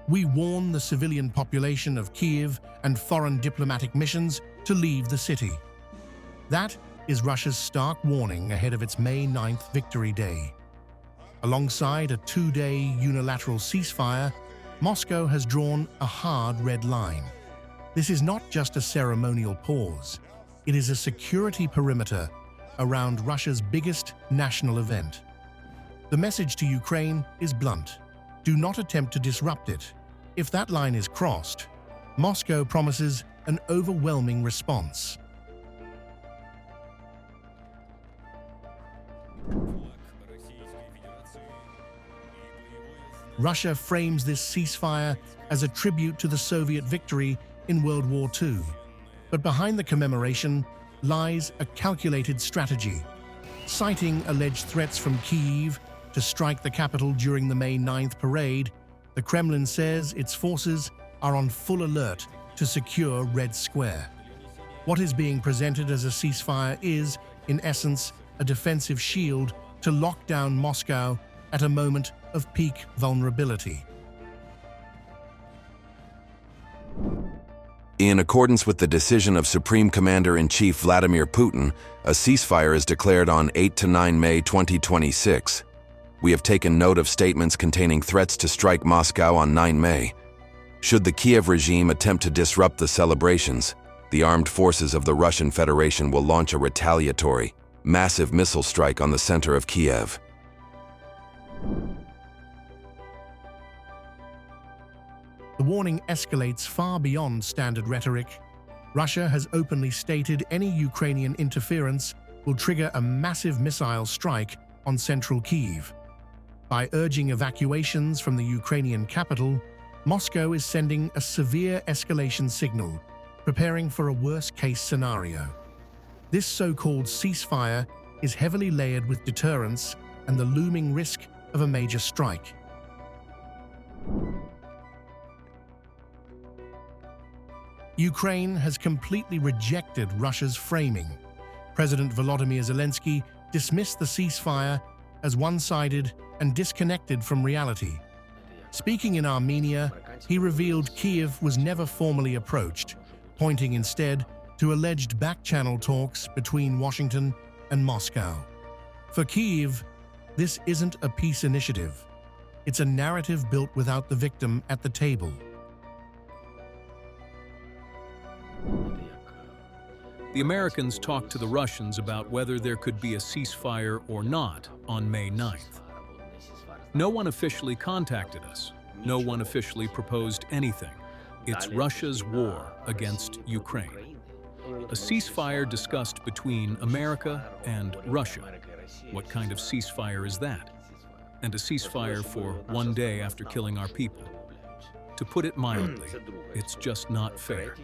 We warn the civilian population of Kyiv and foreign diplomatic missions to leave the city. That is Russia's stark warning ahead of its May 9th Victory Day. Alongside a 2-day unilateral ceasefire, Moscow has drawn a hard red line. This is not just a ceremonial pause. It is a security perimeter around Russia's biggest national event. The message to Ukraine is blunt. Do not attempt to disrupt it. If that line is crossed, Moscow promises an overwhelming response. Russia frames this ceasefire as a tribute to the Soviet victory in World War II. But behind the commemoration lies a calculated strategy. Citing alleged threats from Kyiv to strike the capital during the May 9th parade, the Kremlin says its forces are on full alert to secure Red Square. What is being presented as a ceasefire is, in essence, a defensive shield to lock down Moscow at a moment of peak vulnerability. In accordance with the decision of Supreme Commander-in-Chief Vladimir Putin, a ceasefire is declared on 8 to 9 May 2026. We have taken note of statements containing threats to strike Moscow on 9 May. Should the Kyiv regime attempt to disrupt the celebrations, the armed forces of the Russian Federation will launch a retaliatory, massive missile strike on the center of Kyiv. The warning escalates far beyond standard rhetoric. Russia has openly stated any Ukrainian interference will trigger a massive missile strike on central Kyiv. By urging evacuations from the Ukrainian capital, Moscow is sending a severe escalation signal, preparing for a worst-case scenario. This so-called ceasefire is heavily layered with deterrence and the looming risk of a major strike. Ukraine has completely rejected Russia's framing. President Volodymyr Zelenskyy dismissed the ceasefire as one-sided and disconnected from reality. Speaking in Armenia, he revealed Kyiv was never formally approached, pointing instead to alleged back-channel talks between Washington and Moscow. For Kyiv, this isn't a peace initiative. It's a narrative built without the victim at the table. The Americans talked to the Russians about whether there could be a ceasefire or not on May 9th. No one officially contacted us. No one officially proposed anything. It's Russia's war against Ukraine. A ceasefire discussed between America and Russia. What kind of ceasefire is that? And a ceasefire for one day after killing our people. To put it mildly, it's just not fair.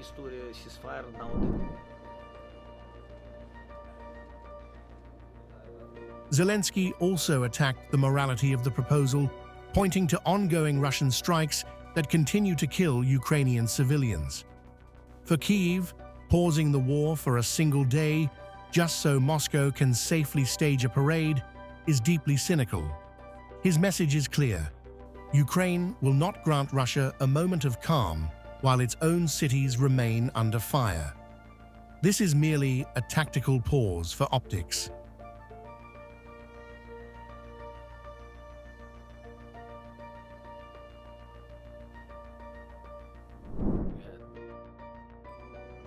Zelenskyy also attacked the morality of the proposal, pointing to ongoing Russian strikes that continue to kill Ukrainian civilians. For Kyiv, pausing the war for a single day just so Moscow can safely stage a parade is deeply cynical. His message is clear. Ukraine will not grant Russia a moment of calm while its own cities remain under fire. This is merely a tactical pause for optics.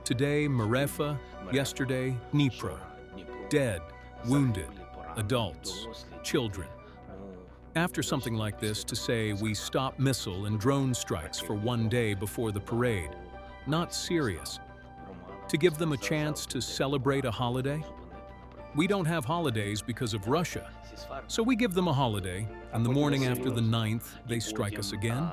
Today, Marefa, yesterday, Dnipro. Dead, wounded, adults, children. After something like this, to say we stop missile and drone strikes for one day before the parade, not serious. To give them a chance to celebrate a holiday? We don't have holidays because of Russia, so we give them a holiday, and the morning after the 9th, they strike us again?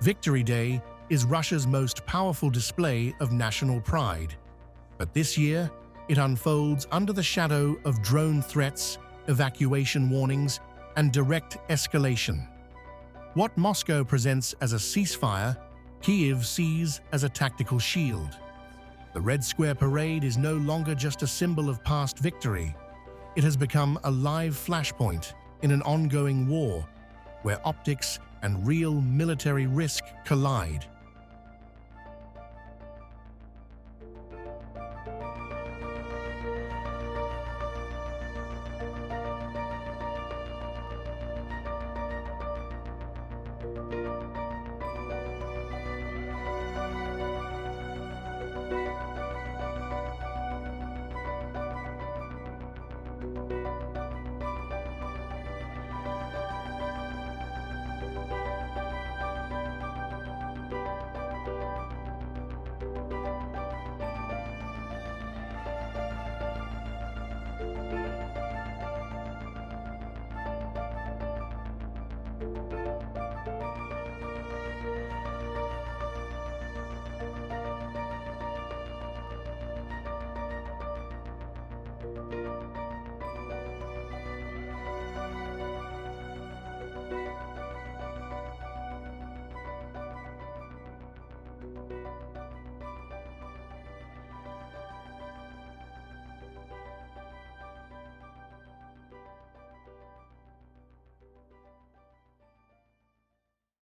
Victory Day is Russia's most powerful display of national pride. But this year, it unfolds under the shadow of drone threats, evacuation warnings, and direct escalation. What Moscow presents as a ceasefire, Kyiv sees as a tactical shield. The Red Square Parade is no longer just a symbol of past victory. it has become a live flashpoint in an ongoing war where optics and real military risk collide.